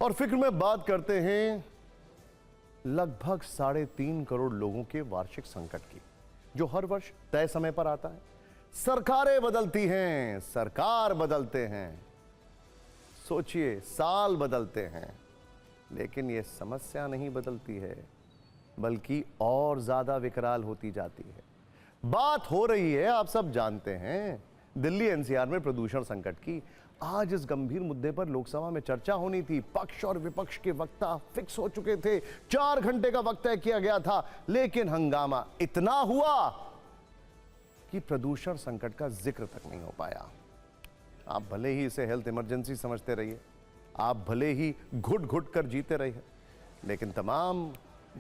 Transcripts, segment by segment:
और फिक्र में बात करते हैं लगभग 3.5 करोड़ लोगों के वार्षिक संकट की, जो हर वर्ष तय समय पर आता है। सरकारें बदलती हैं, सरकार बदलते हैं, सोचिए साल बदलते हैं, लेकिन यह समस्या नहीं बदलती है, बल्कि और ज्यादा विकराल होती जाती है। बात हो रही है, आप सब जानते हैं, दिल्ली एनसीआर में प्रदूषण संकट की। आज इस गंभीर मुद्दे पर लोकसभा में चर्चा होनी थी। पक्ष और विपक्ष के वक्ता फिक्स हो चुके थे, 4 घंटे का वक्त तय किया गया था, लेकिन हंगामा इतना हुआ कि प्रदूषण संकट का जिक्र तक नहीं हो पाया। आप भले ही इसे हेल्थ इमरजेंसी समझते रहिए, आप भले ही घुट घुट कर जीते रहिए, लेकिन तमाम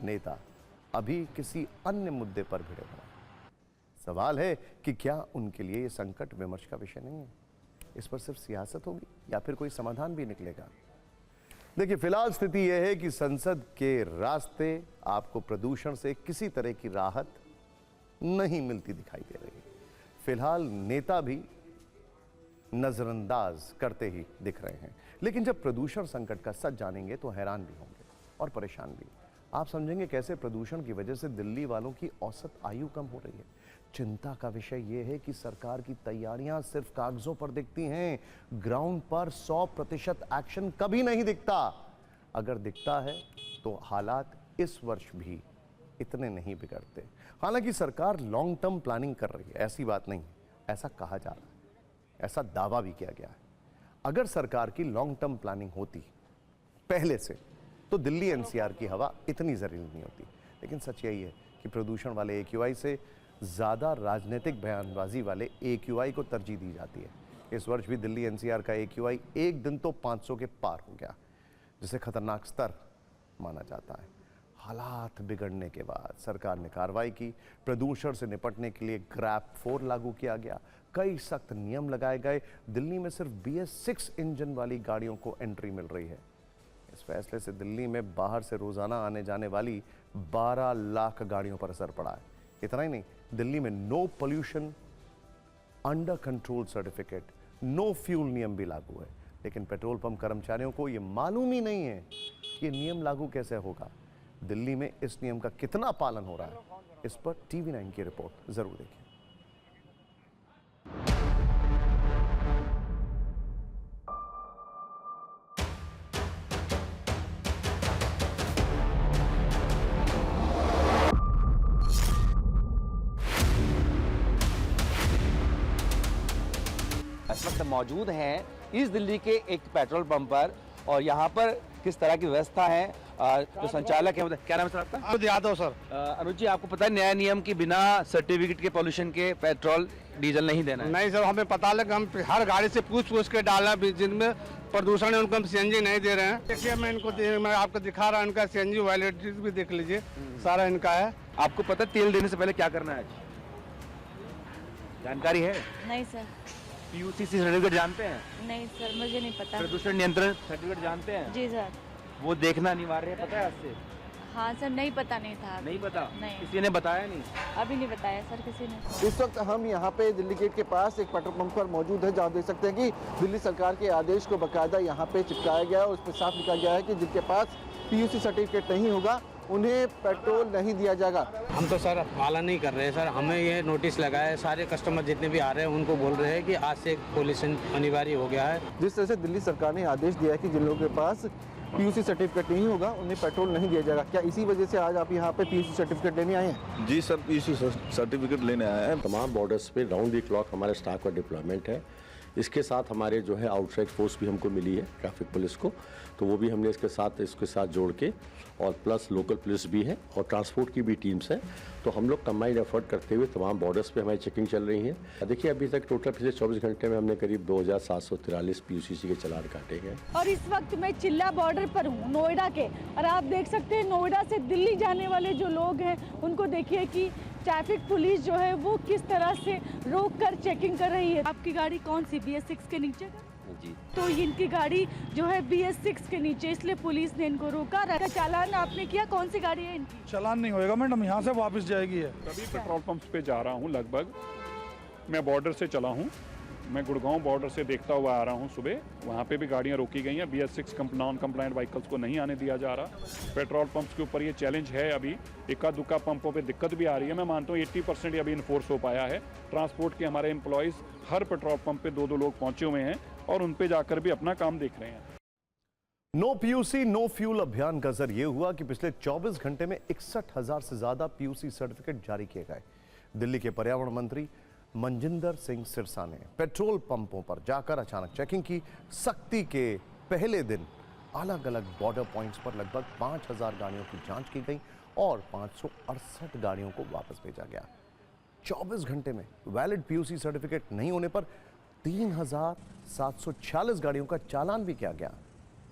नेता अभी किसी अन्य मुद्दे पर भिड़े हुए हैं। सवाल है कि क्या उनके लिए यह संकट विमर्श का विषय नहीं है? इस पर सिर्फ सियासत होगी या फिर कोई समाधान भी निकलेगा? देखिए, फिलहाल स्थिति यह है कि संसद के रास्ते आपको प्रदूषण से किसी तरह की राहत नहीं मिलती दिखाई दे रही है। फिलहाल नेता भी नजरअंदाज करते ही दिख रहे हैं, लेकिन जब प्रदूषण संकट का सच जानेंगे तो हैरान भी होंगे और परेशान भी। आप समझेंगे कैसे प्रदूषण की वजह से दिल्ली वालों की औसत आयु कम हो रही है। चिंता का विषय यह है कि सरकार की तैयारियां सिर्फ कागजों पर दिखती हैं, ग्राउंड पर 100% एक्शन कभी नहीं दिखता। अगर दिखता है तो हालात इस वर्ष भी इतने नहीं बिगड़ते। हालांकि सरकार लॉन्ग टर्म प्लानिंग कर रही है, ऐसी बात नहीं, ऐसा कहा जा रहा है, ऐसा दावा भी किया गया है। अगर सरकार की लॉन्ग टर्म प्लानिंग होती पहले से तो दिल्ली एनसीआर की हवा इतनी जहरीली नहीं होती। लेकिन सच यही है कि प्रदूषण वाले AQI से ज़्यादा राजनीतिक बयानबाजी वाले AQI को तरजीह दी जाती है। इस वर्ष भी दिल्ली एनसीआर का AQI एक दिन तो 500 के पार हो गया, जिसे खतरनाक स्तर माना जाता है। हालात बिगड़ने के बाद सरकार ने कार्रवाई की। प्रदूषण से निपटने के लिए ग्रैप 4 लागू किया गया, कई सख्त नियम लगाए गए। दिल्ली में सिर्फ BS6 इंजन वाली गाड़ियों को एंट्री मिल रही है। इस फैसले से दिल्ली में बाहर से रोजाना आने जाने वाली 12 लाख गाड़ियों पर असर पड़ा है। इतना ही नहीं, दिल्ली में no pollution under control certificate, no fuel नियम भी लागू है। लेकिन पेट्रोल पंप कर्मचारियों को यह मालूम ही नहीं है कि नियम लागू कैसे होगा। दिल्ली में इस नियम का कितना पालन हो रहा है, इस पर TV9 की रिपोर्ट जरूर देखिए। इस वक्त मौजूद हैं इस दिल्ली के एक पेट्रोल पंप पर, और यहाँ पर किस तरह की व्यवस्था है, जो संचालक है, क्या नाम है सर आपका? अनुज यादव सर। अनुज जी, आपको पता है नया नियम की बिना सर्टिफिकेट के पोल्यूशन के पेट्रोल डीजल नहीं देना है? नहीं सर, हमें पता लगा, हम हर गाड़ी से पूछ के डाला, जिनमें प्रदूषण है उनको हम CNG नहीं दे रहे हैं। देखिए, मैं आपको दिखा रहा हूँ, इनका CNG वैलिडिटी भी देख लीजिए, सारा इनका है। आपको पता है तेल देने से पहले क्या करना है? जानकारी है? नहीं सर। PUC सर्टिफिकेट जानते हैं? नहीं सर, मुझे नहीं पता। प्रदूषण नियंत्रण सर्टिफिकेट जानते हैं? जी सर। वो देखना अनिवार्य है, पता है आपसे? हाँ सर, नहीं पता नहीं था। नहीं पता? नहीं। किसी ने बताया नहीं? अभी नहीं बताया सर किसी ने। इस वक्त हम यहाँ पे दिल्ली गेट के पास एक पेट्रोल पंप पर मौजूद है, जहाँ देख सकते हैं कि दिल्ली सरकार के आदेश को बाकायदा यहाँ पे चिपकाया गया है और उस पर साफ लिखा गया है कि जिनके पास PUC सर्टिफिकेट नहीं होगा उन्हें पेट्रोल नहीं दिया जाएगा। हम तो सर पालन नहीं कर रहे हैं सर, हमें ये नोटिस लगा है, सारे कस्टमर जितने भी आ रहे हैं उनको बोल रहे हैं कि आज से पोल्यूशन अनिवार्य हो गया है। जिस तरह से दिल्ली सरकार ने आदेश दिया है कि जिन लोगों के पास PUC सर्टिफिकेट नहीं होगा उन्हें पेट्रोल नहीं दिया जाएगा, क्या इसी वजह से आज आप यहाँ पे PUC सर्टिफिकेट लेने आए हैं? जी सर, PUC सर्टिफिकेट लेने आए हैं। तमाम बॉर्डर्स पे राउंड द क्लॉक हमारे स्टाफ का डिप्लॉयमेंट है। इसके साथ हमारे जो है आउटसाइड फोर्स भी हमको मिली है, ट्रैफिक पुलिस को, तो वो भी हमने इसके साथ जोड़ के, और प्लस लोकल पुलिस भी है और ट्रांसपोर्ट की भी टीम्स हैं। तो हम लोग कंबाइंड एफर्ट करते हुए तमाम बॉर्डर्स पे हमारी चेकिंग चल रही है। देखिए, अभी तक टोटल पिछले 24 घंटे में हमने करीब 2743 PUCC के चालान काटे हैं। और इस वक्त मैं चिल्ला बॉर्डर पर हूँ, नोएडा के, और आप देख सकते हैं नोएडा से दिल्ली जाने वाले जो लोग हैं उनको देखिए कि ट्रैफिक पुलिस जो है वो किस तरह से रोक कर चेकिंग कर रही है। आपकी गाड़ी कौन सी BS6 के नीचे? जी। तो इनकी गाड़ी जो है BS6 के नीचे, इसलिए पुलिस ने इनको रोका। चालान आपने किया? कौन सी गाड़ी है इनकी? चालान नहीं होएगा मैडम, यहाँ से वापस जाएगी है। सभी पेट्रोल पंप्स पे जा रहा हूँ, लगभग मैं बॉर्डर से चला हूँ मैं गुड़गांव बॉर्डर से देखता हुआ आ रहा हूं सुबह, वहां पे भी गाड़ियां रोकी गई हैं। BS6 नॉन कंप्लायंट व्हीकल्स को नहीं आने दिया जा रहा। पेट्रोल पंप्स के ऊपर ये चैलेंज है, अभी इक्का दुक्का पंपों पे दिक्कत भी आ रही है। मैं मानता हूँ 80% अभी इन्फोर्स हो पाया है। ट्रांसपोर्ट के हमारे एम्प्लॉयज़ हर पेट्रोल पंप पे 2-2 लोग पहुंचे हुए हैं और उन पे जाकर भी अपना काम देख रहे हैं। नो पीयूसी नो फ्यूल अभियान का असर यह हुआ कि पिछले 24 घंटे में 61,000 से ज्यादा पीयूसी सर्टिफिकेट जारी किए गए। दिल्ली के पर्यावरण मंत्री मनजिंदर सिंह सिरसा ने पेट्रोल पंपों पर जाकर अचानक चेकिंग की। सख्ती के पहले दिन अलग अलग बॉर्डर पॉइंट्स पर लगभग 5,000 गाड़ियों की जांच की गई और 568 गाड़ियों को वापस भेजा गया। 24 घंटे में वैलिड पीयूसी सर्टिफिकेट नहीं होने पर 3,746 गाड़ियों का चालान भी किया गया।